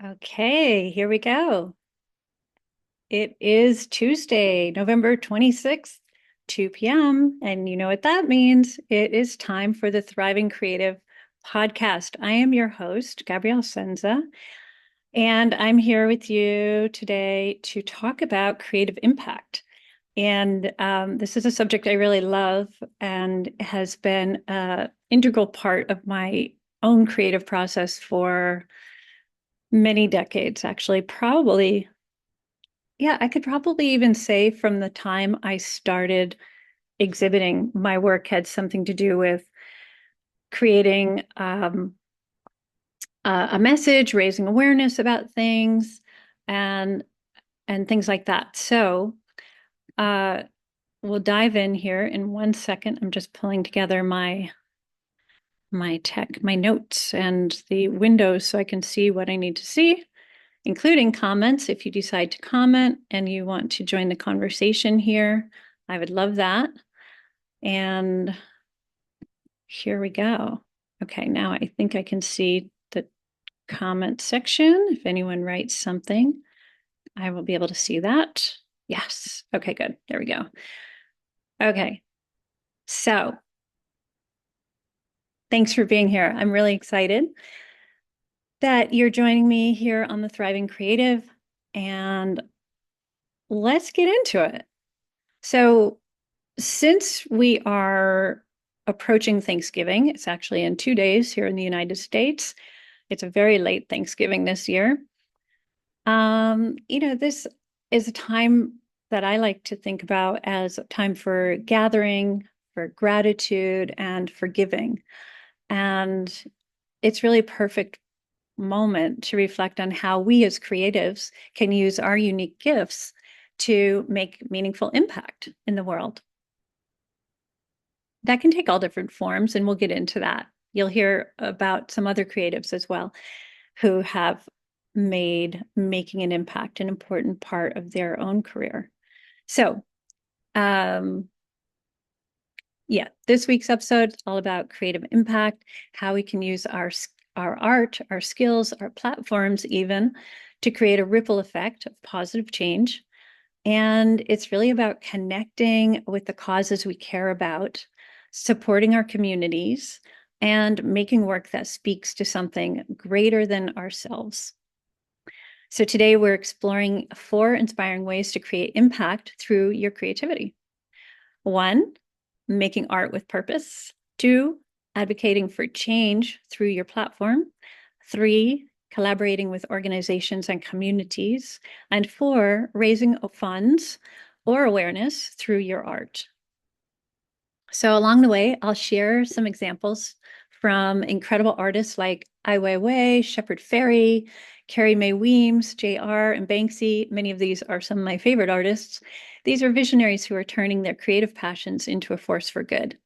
Okay, here we go. It is Tuesday, November 26th, 2 p.m. And you know what that means. It is time for the Thriving Creative podcast. I am your host, Gabrielle Senza, and I'm here with you today to talk about creative impact. And this is a subject I really love and has been an integral part of my own creative process for many decades, actually, probably. Yeah, I could probably even say from the time I started exhibiting, my work had something to do with creating a message, raising awareness about things, and things like that. So uh, we'll dive in here in 1 second. I'm just pulling together my notes and the windows so I can see what I need to see, including comments. If you decide to comment and you want to join the conversation here, I would love that. And here we go. Okay, now I think I can see the comment section. If anyone writes something, I will be able to see that. Yes. Okay, good. There we go. Okay. So thanks for being here. I'm really excited that you're joining me here on the Thriving Creative, and let's get into it. So since we are approaching Thanksgiving, it's actually in 2 days here in the United States. It's a very late Thanksgiving this year. This is a time that I like to think about as a time for gathering, for gratitude, and for giving. And it's really a perfect moment to reflect on how we as creatives can use our unique gifts to make meaningful impact in the world. That can take all different forms, and we'll get into that. You'll hear about some other creatives as well who have made making an impact an important part of their own career. So, this week's episode is all about creative impact, how we can use our art, our skills, our platforms even to create a ripple effect of positive change. And it's really about connecting with the causes we care about, supporting our communities, and making work that speaks to something greater than ourselves. So today we're exploring 4 inspiring ways to create impact through your creativity. 1, making art with purpose. 2, advocating for change through your platform. 3, collaborating with organizations and communities. And 4, raising funds or awareness through your art. So along the way, I'll share some examples from incredible artists like Ai Weiwei, Shepard Fairey, Carrie Mae Weems, JR, and Banksy. Many of these are some of my favorite artists. These are visionaries who are turning their creative passions into a force for good.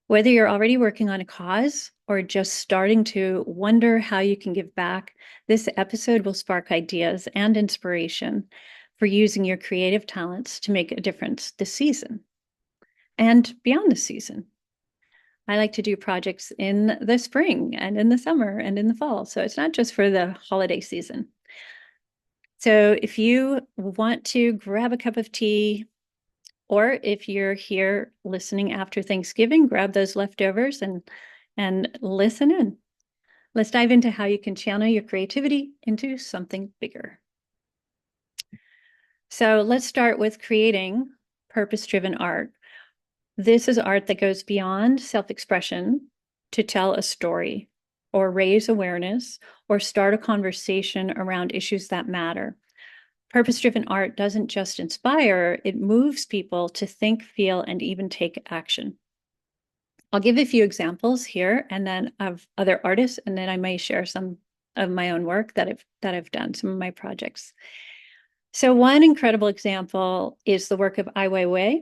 Whether you're already working on a cause or just starting to wonder how you can give back, this episode will spark ideas and inspiration for using your creative talents to make a difference this season and beyond the season. I like to do projects in the spring and in the summer and in the fall. So it's not just for the holiday season. So if you want to grab a cup of tea, or if you're here listening after Thanksgiving, grab those leftovers and listen in. Let's dive into how you can channel your creativity into something bigger. So let's start with creating purpose-driven art. This is art that goes beyond self-expression to tell a story or raise awareness or start a conversation around issues that matter. Purpose-driven art doesn't just inspire, it moves people to think, feel, and even take action. I'll give a few examples here and then of other artists, and then I may share some of my own work that I've done, some of my projects. So one incredible example is the work of Ai Weiwei.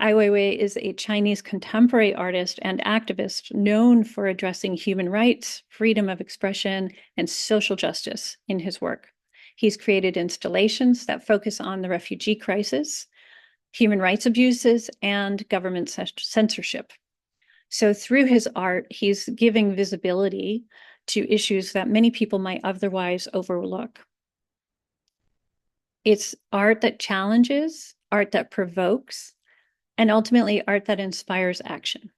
Ai Weiwei is a Chinese contemporary artist and activist known for addressing human rights, freedom of expression, and social justice in his work. He's created installations that focus on the refugee crisis, human rights abuses, and government censorship. So through his art, he's giving visibility to issues that many people might otherwise overlook. It's art that challenges, art that provokes, and ultimately art that inspires action.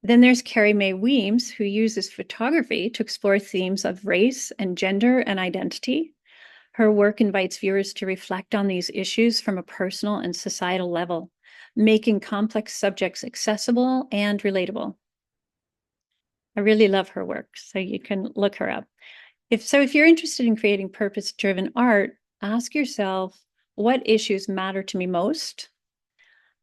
Then there's Carrie Mae Weems, who uses photography to explore themes of race and gender and identity. Her work invites viewers to reflect on these issues from a personal and societal level, making complex subjects accessible and relatable. I really love her work, so you can look her up. If you're interested in creating purpose-driven art, ask yourself, what issues matter to me most?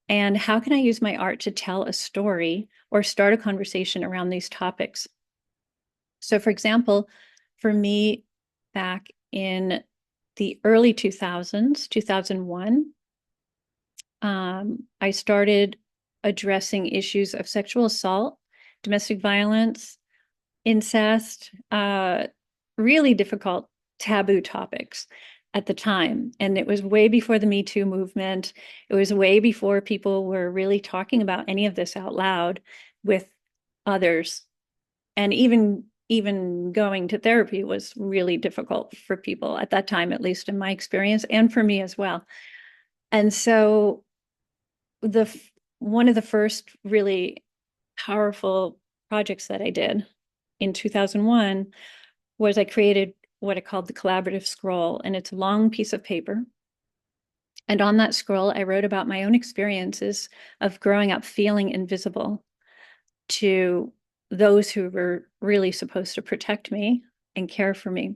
And how can I use my art to tell a story or start a conversation around these topics? So, for example, for me, back in the early 2000s, 2001, I started addressing issues of sexual assault, domestic violence, incest, really difficult taboo topics at the time. And it was way before the Me Too movement. It was way before people were really talking about any of this out loud with others. And even going to therapy was really difficult for people at that time, at least in my experience, and for me as well. And so one of the first really powerful projects that I did in 2001 was I created what I called the collaborative scroll, and it's a long piece of paper. And on that scroll, I wrote about my own experiences of growing up feeling invisible to those who were really supposed to protect me and care for me,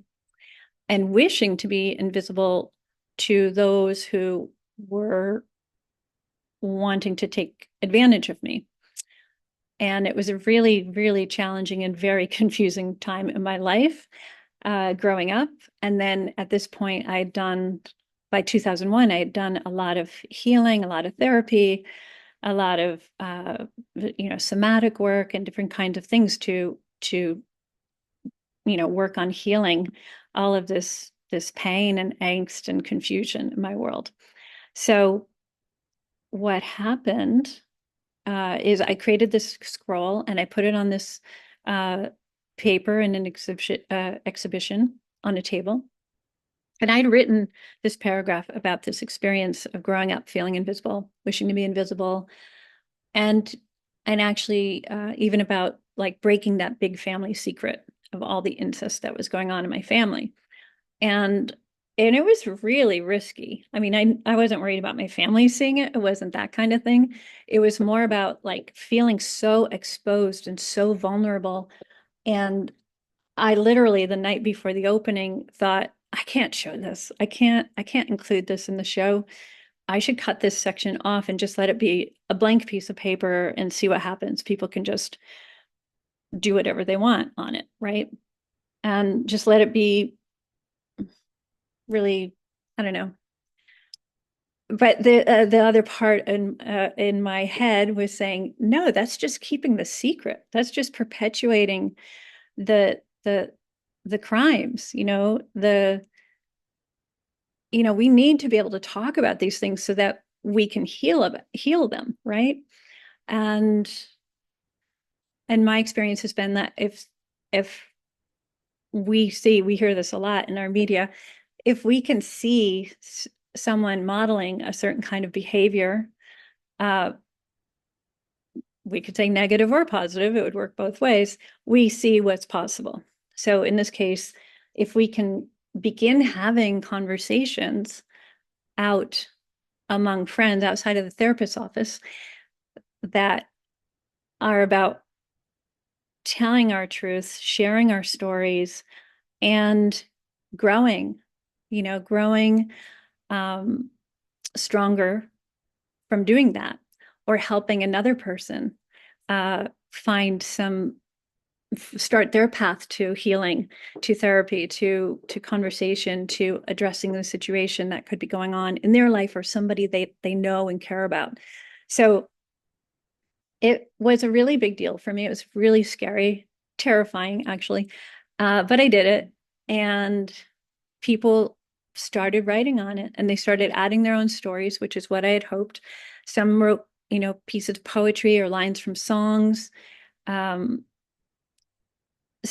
and wishing to be invisible to those who were wanting to take advantage of me. And it was a really, really challenging and very confusing time in my life growing up. And then at this point, by 2001, I had done a lot of healing, a lot of therapy, a lot of somatic work and different kinds of things to work on healing all of this pain and angst and confusion in my world. So what happened is I created this scroll and I put it on this paper in an exhibition on a table. And I'd written this paragraph about this experience of growing up feeling invisible, wishing to be invisible, and actually even about like breaking that big family secret of all the incest that was going on in my family. And it was really risky. I mean, I wasn't worried about my family seeing it. It wasn't that kind of thing. It was more about like feeling so exposed and so vulnerable. And I literally, the night before the opening, thought, I can't show this. I can't include this in the show. I should cut this section off and just let it be a blank piece of paper and see what happens. People can just do whatever they want on it, right? And just let it be really, I don't know. But the other part in my head was saying, no, that's just keeping the secret. That's just perpetuating the crimes. We need to be able to talk about these things so that we can heal them, right? And my experience has been that if we hear this a lot in our media, if we can see someone modeling a certain kind of behavior, we could say negative or positive, it would work both ways, we see what's possible. So in this case, if we can begin having conversations out among friends outside of the therapist's office that are about telling our truth, sharing our stories, and growing stronger from doing that, or helping another person start their path to healing, to therapy, to conversation, to addressing the situation that could be going on in their life or somebody they know and care about. So it was a really big deal for me. It was really scary, terrifying, actually. But I did it, and people started writing on it, and they started adding their own stories, which is what I had hoped. Some wrote, pieces of poetry or lines from songs.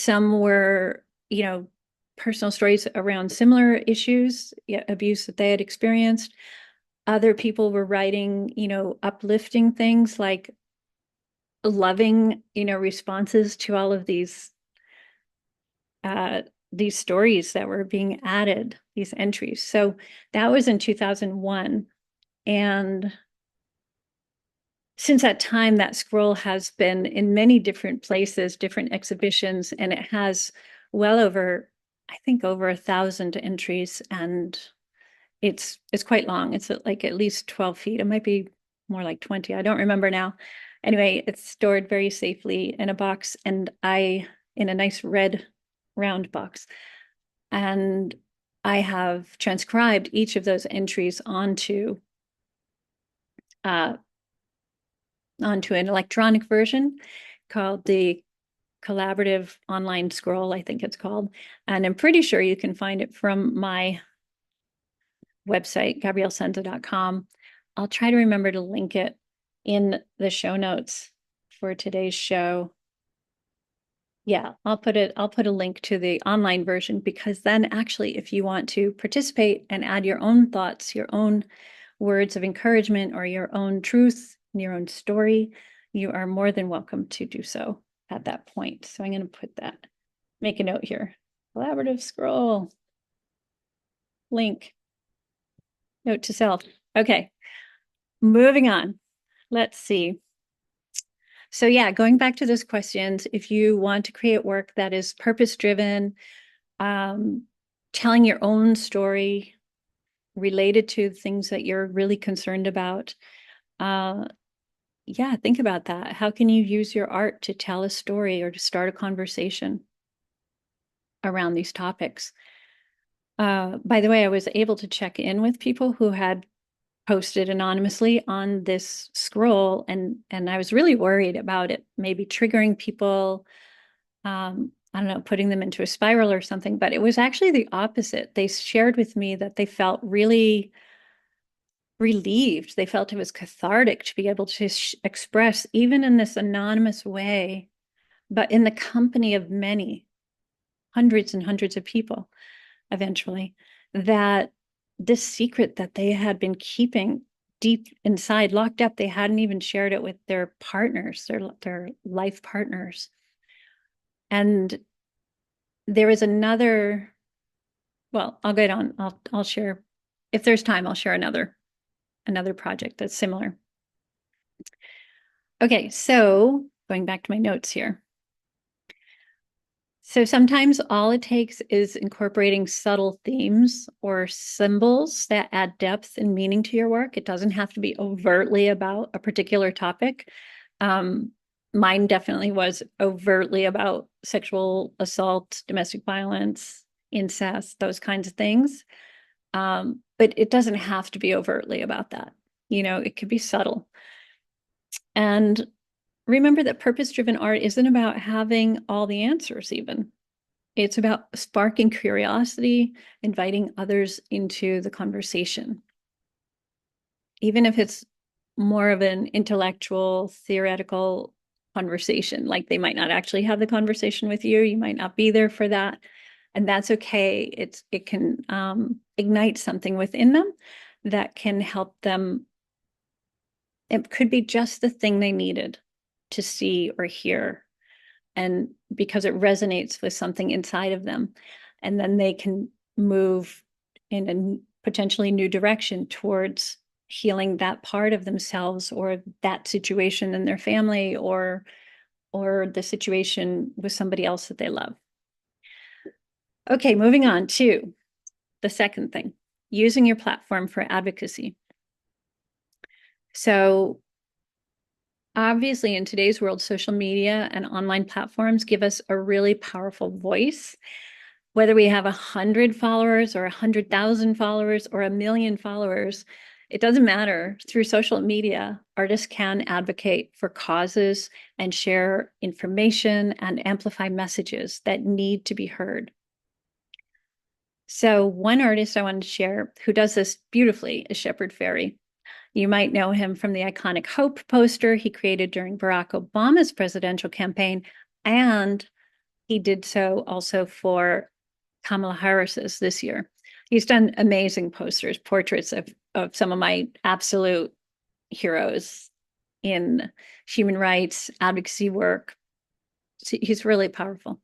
Some were, personal stories around similar issues, abuse that they had experienced. Other people were writing, uplifting things like loving, responses to all of these stories that were being added, these entries. So that was in 2001. And since that time, that scroll has been in many different places, different exhibitions, and it has well over, I think, over 1,000 entries, and it's quite long. It's like at least 12 feet. It might be more like 20. I don't remember now. Anyway, it's stored very safely in a box, and in a nice red round box. And I have transcribed each of those entries onto an electronic version called the Collaborative Online Scroll, I think it's called. And I'm pretty sure you can find it from my website, gabrielsenza.com. I'll try to remember to link it in the show notes for today's show. Yeah, I'll put a link to the online version, because then actually, if you want to participate and add your own thoughts, your own words of encouragement, or your own truth, your own story, you are more than welcome to do so at that point. So I'm going to make a note here. Collaborative scroll. Link. Note to self. Okay, moving on. Let's see. So yeah, going back to those questions, if you want to create work that is purpose-driven, telling your own story related to things that you're really concerned about, yeah, think about that. How can you use your art to tell a story or to start a conversation around these topics? By the way, I was able to check in with people who had posted anonymously on this scroll, and I was really worried about it maybe triggering people, I don't know, putting them into a spiral or something, but it was actually the opposite. They shared with me that they felt really relieved. They felt it was cathartic to be able to express, even in this anonymous way, but in the company of many, hundreds and hundreds of people eventually, that this secret that they had been keeping deep inside, locked up, they hadn't even shared it with their partners, their life partners. And there is another, well, I'll get on. I'll share, if there's time, I'll share another project that's similar. Okay, so going back to my notes here. So sometimes all it takes is incorporating subtle themes or symbols that add depth and meaning to your work. It doesn't have to be overtly about a particular topic. Mine definitely was overtly about sexual assault, domestic violence, incest, those kinds of things. But it doesn't have to be overtly about that. It could be subtle. And remember that purpose-driven art isn't about having all the answers even. It's about sparking curiosity, inviting others into the conversation. Even if it's more of an intellectual, theoretical conversation, like they might not actually have the conversation with you, you might not be there for that, and that's okay. It can ignite something within them that can help them. It could be just the thing they needed to see or hear, and because it resonates with something inside of them, and then they can move in a potentially new direction towards healing that part of themselves, or that situation in their family, or the situation with somebody else that they love. Okay, moving on to the second thing, using your platform for advocacy. So obviously, in today's world, social media and online platforms give us a really powerful voice. Whether we have 100 followers or 100,000 followers or 1 million followers, it doesn't matter. Through social media, artists can advocate for causes and share information and amplify messages that need to be heard. So one artist I wanted to share who does this beautifully is Shepard Fairey. You might know him from the iconic Hope poster he created during Barack Obama's presidential campaign, and He did so also for Kamala Harris's this year. He's done amazing posters, portraits of some of my absolute heroes in human rights, advocacy work. He's really powerful.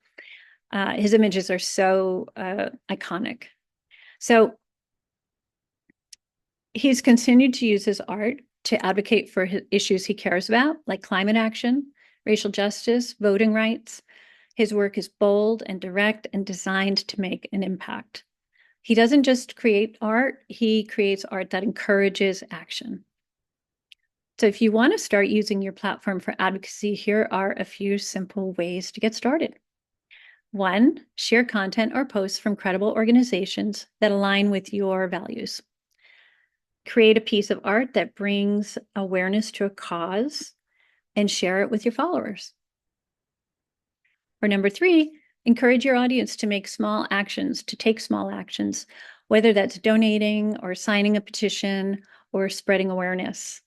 His images are so iconic. So he's continued to use his art to advocate for issues he cares about, like climate action, racial justice, voting rights. His work is bold and direct and designed to make an impact. He doesn't just create art, he creates art that encourages action. So if you want to start using your platform for advocacy, here are a few simple ways to get started. 1, share content or posts from credible organizations that align with your values. Create a piece of art that brings awareness to a cause and share it with your followers. Or number 3, encourage your audience to take small actions, whether that's donating or signing a petition or spreading awareness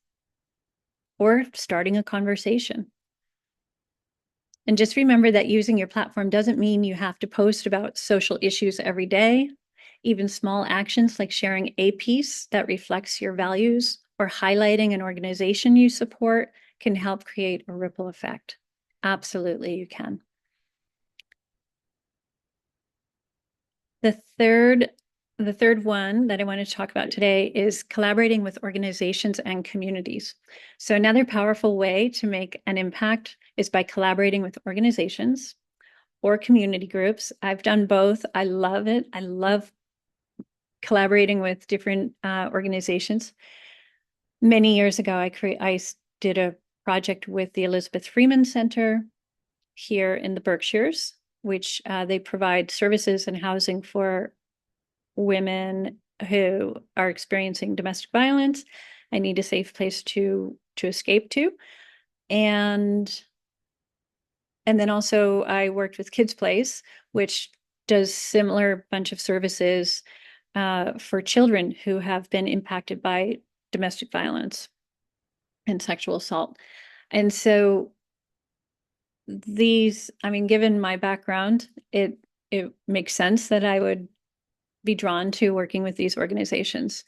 or starting a conversation. And just remember that using your platform doesn't mean you have to post about social issues every day. Even small actions like sharing a piece that reflects your values or highlighting an organization you support can help create a ripple effect. Absolutely, you can. The third one that I want to talk about today is collaborating with organizations and communities. So another powerful way to make an impact is by collaborating with organizations or community groups. I've done both. I love it. I love collaborating with different organizations. Many years ago, I did a project with the Elizabeth Freeman Center here in the Berkshires, which they provide services and housing for women who are experiencing domestic violence and need a safe place to escape to. And then also I worked with Kids Place, which does similar bunch of services for children who have been impacted by domestic violence and sexual assault. And so given my background, it makes sense that I would be drawn to working with these organizations.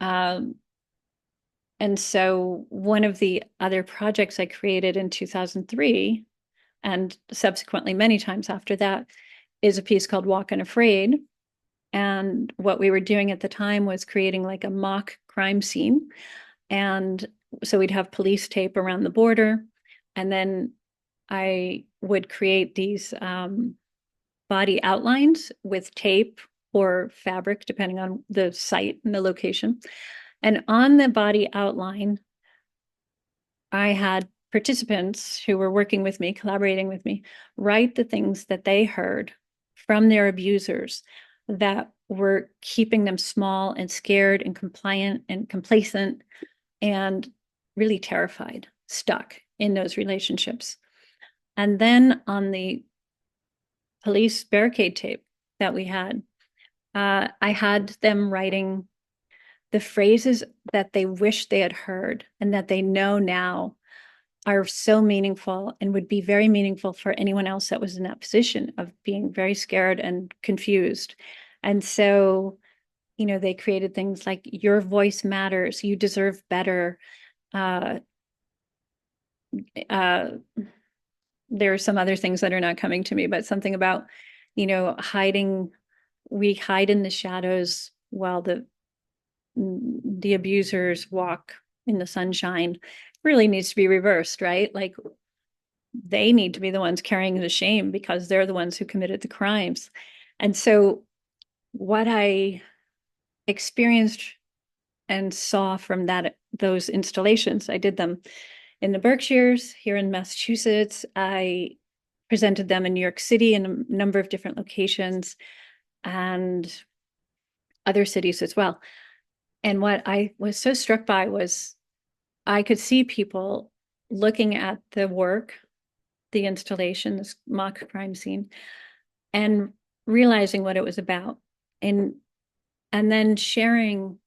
And so one of the other projects I created in 2003, and subsequently many times after that, is a piece called Walk Unafraid. And what we were doing at the time was creating like a mock crime scene. And so we'd have police tape around the border. And then I would create these body outlines with tape or fabric, depending on the site and the location. And on the body outline, I had participants who were working with me, collaborating with me, write the things that they heard from their abusers that were keeping them small and scared and compliant and complacent and really terrified, stuck in those relationships. And then on the police barricade tape that we had, I had them writing the phrases that they wish they had heard and that they know now are so meaningful and would be very meaningful for anyone else that was in that position of being very scared and confused. And so, they created things like your voice matters, you deserve better. There are some other things that are not coming to me, but something about, hiding, we hide in the shadows while the abusers walk in the sunshine. Really needs to be reversed, right? Like they need to be the ones carrying the shame because they're the ones who committed the crimes. And so what I experienced and saw from those installations, I did them in the Berkshires, here in Massachusetts. I presented them in New York City in a number of different locations and other cities as well. And what I was so struck by was I could see people looking at the work, the installation, this mock crime scene, and realizing what it was about. And then sharing,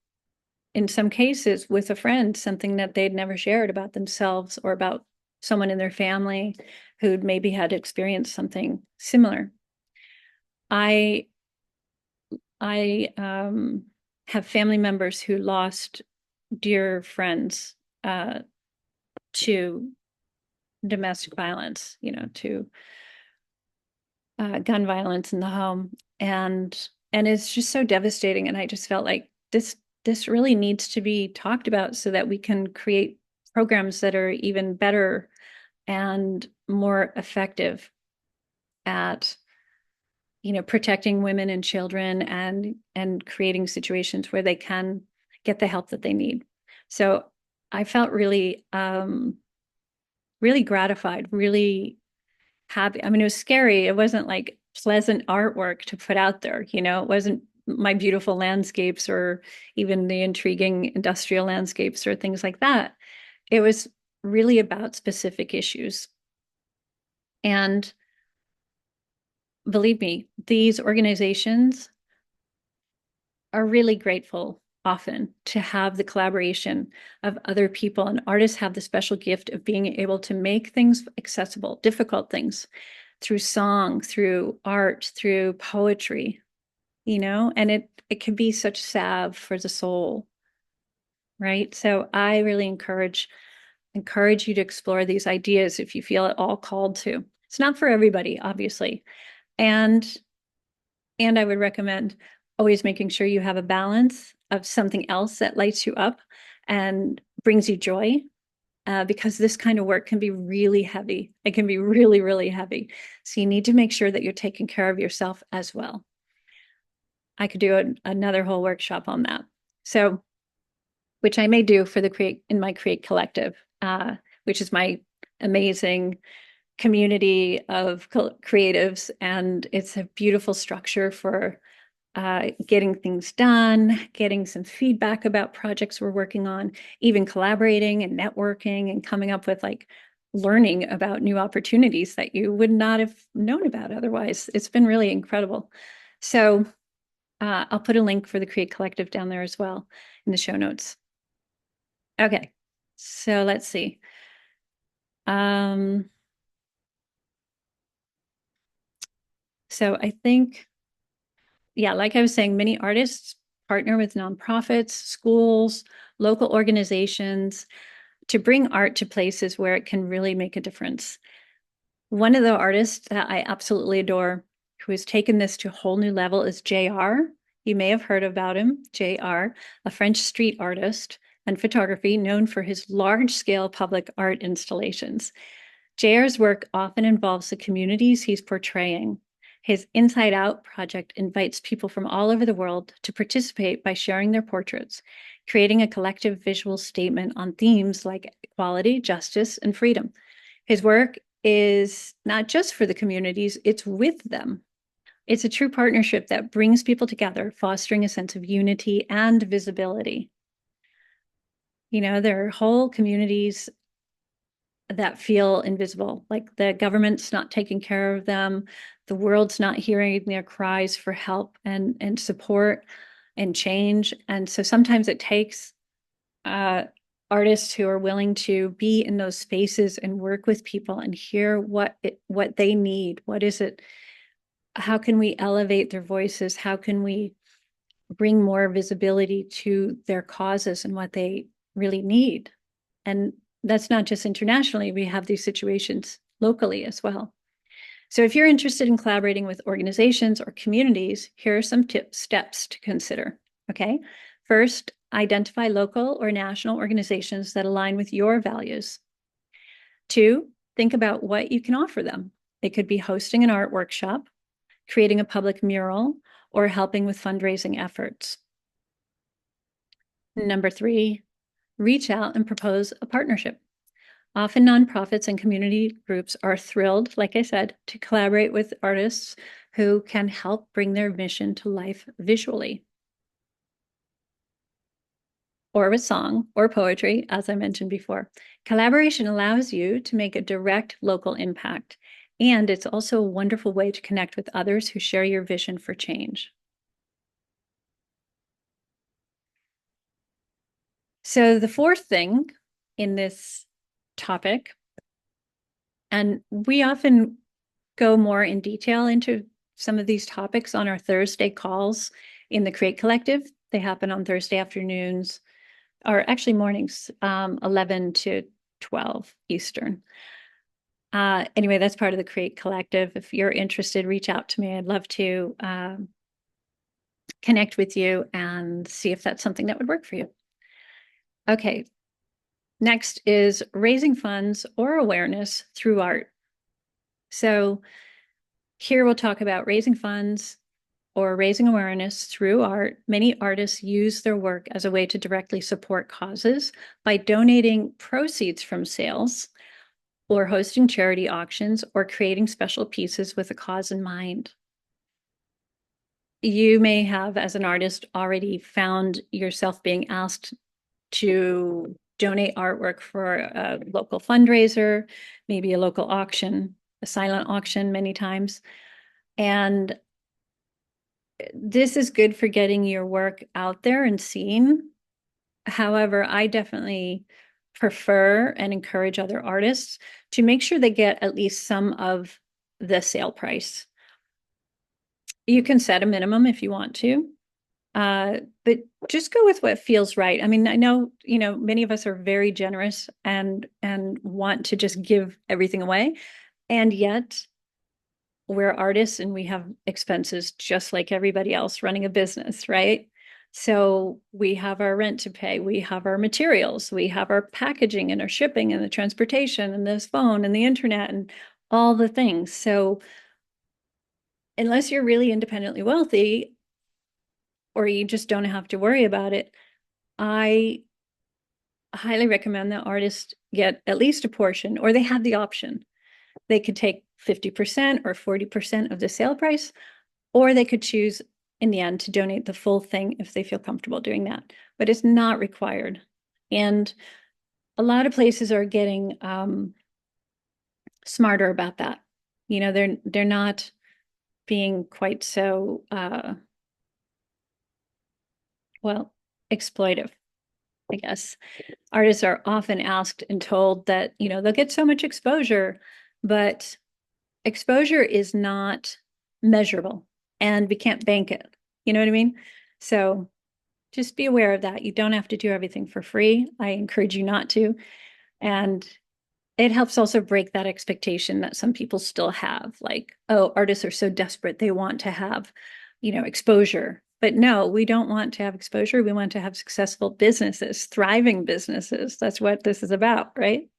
in some cases, with a friend, something that they'd never shared about themselves or about someone in their family who'd maybe had experienced something similar. I have family members who lost dear friends to domestic violence, to gun violence in the home, and it's just so devastating. And I just felt like this really needs to be talked about so that we can create programs that are even better and more effective at protecting women and children and creating situations where they can get the help that they need. So I felt really really gratified, really happy. I mean, it was scary. It wasn't like pleasant artwork to put out there. It wasn't my beautiful landscapes or even the intriguing industrial landscapes or things like that. It was really about specific issues. And believe me, these organizations are really grateful often to have the collaboration of other people, and artists have the special gift of being able to make things accessible, difficult things, through song, through art, through poetry, and it can be such salve for the soul, right? So I really encourage you to explore these ideas if you feel at all called to. It's not for everybody, obviously. And I would recommend always making sure you have a balance of something else that lights you up and brings you joy, because this kind of work can be really heavy. It can be really, really heavy. So you need to make sure that you're taking care of yourself as well. I could do another whole workshop on that. So, which I may do for in my Create Collective, which is my amazing community of creatives. And it's a beautiful structure for getting things done, getting some feedback about projects we're working on, even collaborating and networking and coming up with learning about new opportunities that you would not have known about otherwise. It's been really incredible. So I'll put a link for the Create Collective down there as well in the show notes. Okay, so let's see. So I think, yeah, like I was saying, many artists partner with nonprofits, schools, local organizations to bring art to places where it can really make a difference. One of the artists that I absolutely adore, who has taken this to a whole new level, is JR. You may have heard about him, JR, a French street artist and photography known for his large-scale public art installations. JR's work often involves the communities he's portraying. His Inside Out project invites people from all over the world to participate by sharing their portraits, creating a collective visual statement on themes like equality, justice, and freedom. His work is not just for the communities, it's with them. It's a true partnership that brings people together, fostering a sense of unity and visibility. There are whole communities that feel invisible, like the government's not taking care of them, the world's not hearing their cries for help and support and change. And so sometimes it takes artists who are willing to be in those spaces and work with people and hear what they need. What is it? How can we elevate their voices? How can we bring more visibility to their causes and what they really need? And that's not just internationally. We have these situations locally as well. So if you're interested in collaborating with organizations or communities, here are some steps to consider, okay? First, identify local or national organizations that align with your values. 2, think about what you can offer them. It could be hosting an art workshop, creating a public mural, or helping with fundraising efforts. Number 3, reach out and propose a partnership. Often nonprofits and community groups are thrilled, like I said, to collaborate with artists who can help bring their mission to life visually, or with song or poetry, as I mentioned before. Collaboration allows you to make a direct local impact, and it's also a wonderful way to connect with others who share your vision for change. So the fourth thing in this topic And we often go more in detail into some of these topics on our Thursday calls in the Create Collective. They happen on Thursday afternoons, or actually mornings, 11 to 12 Eastern. Anyway, that's part of the Create Collective. If you're interested, reach out to me. I'd love to connect with you and see if that's something that would work for you. Okay, next is raising funds or awareness through art. So here we'll talk about raising funds or raising awareness through art. Many artists use their work as a way to directly support causes by donating proceeds from sales or hosting charity auctions or creating special pieces with a cause in mind. You may have, as an artist, already found yourself being asked to donate artwork for a local fundraiser, maybe a local auction, a silent auction many times. And this is good for getting your work out there and seen. However, I definitely prefer and encourage other artists to make sure they get at least some of the sale price. You can set a minimum if you want to, but just go with what feels right. I mean, I know, many of us are very generous and want to just give everything away. And yet we're artists and we have expenses just like everybody else running a business, right? So we have our rent to pay, we have our materials, we have our packaging and our shipping and the transportation and this phone and the internet and all the things. So unless you're really independently wealthy or you just don't have to worry about it, I highly recommend that artists get at least a portion, or they have the option. They could take 50% or 40% of the sale price, or they could choose in the end to donate the full thing if they feel comfortable doing that. But it's not required. And a lot of places are getting smarter about that. They're not being quite so exploitive, I guess. Artists are often asked and told that, they'll get so much exposure, but exposure is not measurable and we can't bank it. You know what I mean? So just be aware of that. You don't have to do everything for free. I encourage you not to. And it helps also break that expectation that some people still have, like, oh, artists are so desperate, they want to have, exposure. But no, we don't want to have exposure. We want to have successful businesses, thriving businesses. That's what this is about, right?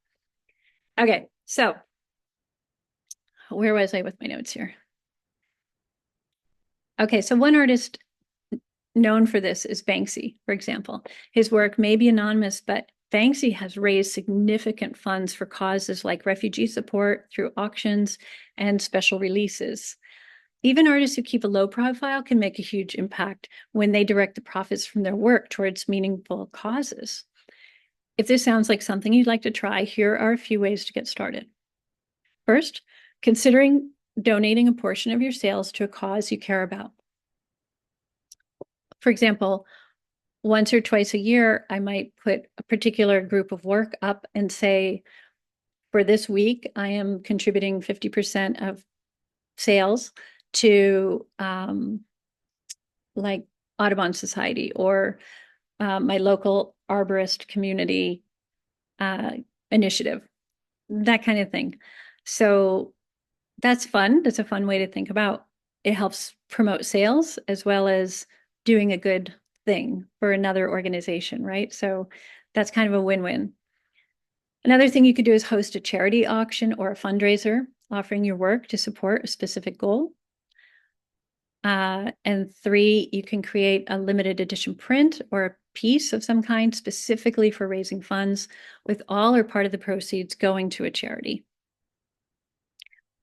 Okay, so where was I with my notes here? Okay, so one artist known for this is Banksy, for example. His work may be anonymous, but Banksy has raised significant funds for causes like refugee support through auctions and special releases. Even artists who keep a low profile can make a huge impact when they direct the profits from their work towards meaningful causes. If this sounds like something you'd like to try, here are a few ways to get started. First, considering donating a portion of your sales to a cause you care about. For example, once or twice a year, I might put a particular group of work up and say, for this week, I am contributing 50% of sales to like Audubon Society or my local arborist community initiative, that kind of thing. So that's fun. That's a fun way to think about. It helps promote sales as well as doing a good thing for another organization, right? So that's kind of a win-win. Another thing you could do is host a charity auction or a fundraiser, offering your work to support a specific goal. And 3, you can create a limited edition print or a piece of some kind specifically for raising funds, with all or part of the proceeds going to a charity.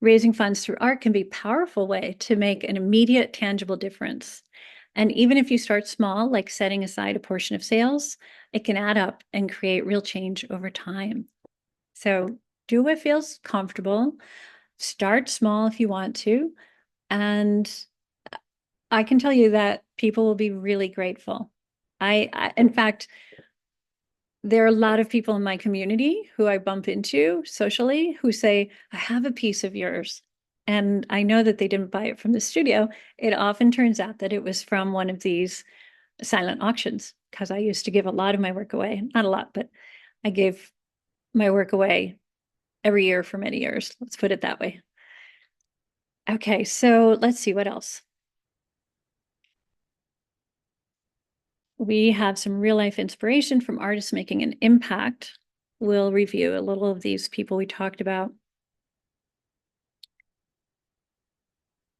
Raising funds through art can be a powerful way to make an immediate, tangible difference. And even if you start small, like setting aside a portion of sales, it can add up and create real change over time. So do what feels comfortable. Start small if you want to. And I can tell you that people will be really grateful. In fact, there are a lot of people in my community who I bump into socially who say, I have a piece of yours. And I know that they didn't buy it from the studio. It often turns out that it was from one of these silent auctions, because I used to give a lot of my work away. Not a lot, but I gave my work away every year for many years. Let's put it that way. Okay, so let's see what else. We have some real life inspiration from artists making an impact. We'll review a little of these people we talked about.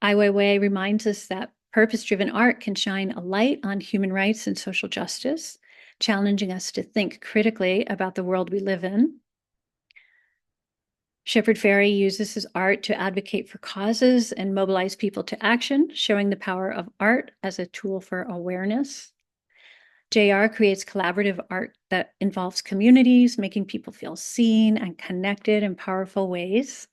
Ai Weiwei reminds us that purpose-driven art can shine a light on human rights and social justice, challenging us to think critically about the world we live in. Shepard Fairey uses his art to advocate for causes and mobilize people to action, showing the power of art as a tool for awareness. JR creates collaborative art that involves communities, making people feel seen and connected in powerful ways.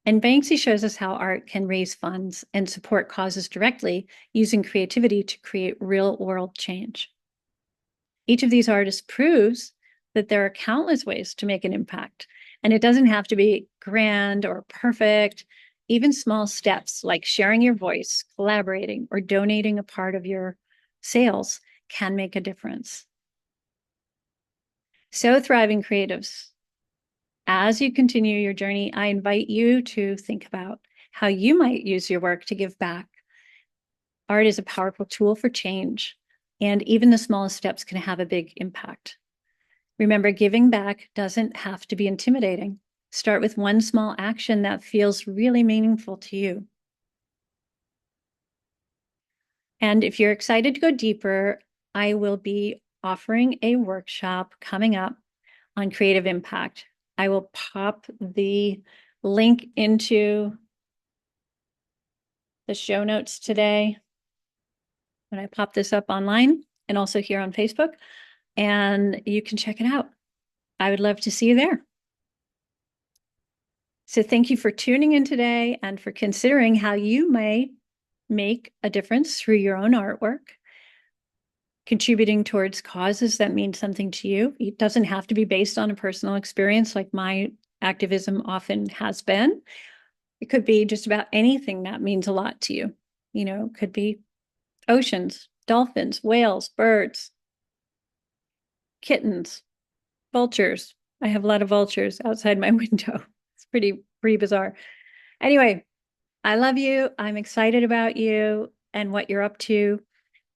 And Banksy shows us how art can raise funds and support causes directly, using creativity to create real-world change. Each of these artists proves that there are countless ways to make an impact, and it doesn't have to be grand or perfect. Even small steps like sharing your voice, collaborating, or donating a part of your sales can make a difference. So, thriving creatives, as you continue your journey, I invite you to think about how you might use your work to give back. Art is a powerful tool for change, and even the smallest steps can have a big impact. Remember, giving back doesn't have to be intimidating. Start with one small action that feels really meaningful to you. And if you're excited to go deeper, I will be offering a workshop coming up on creative impact. I will pop the link into the show notes today when I pop this up online and also here on Facebook, and you can check it out. I would love to see you there. So thank you for tuning in today and for considering how you may make a difference through your own artwork, contributing towards causes that mean something to you. It doesn't have to be based on a personal experience like my activism often has been. It could be just about anything that means a lot to you. You know, it could be oceans, dolphins, whales, birds, kittens, vultures. I have a lot of vultures outside my window. It's pretty bizarre. Anyway, I love you. I'm excited about you and what you're up to.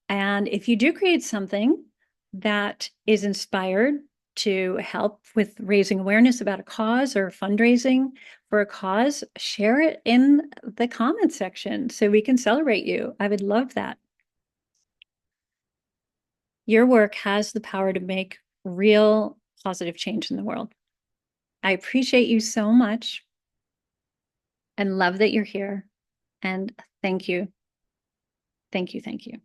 And if you do create something that is inspired to help with raising awareness about a cause or fundraising for a cause, share it in the comment section so we can celebrate you. I would love that. Your work has the power to make real positive change in the world. I appreciate you so much and love that you're here. And thank you. Thank you. Thank you.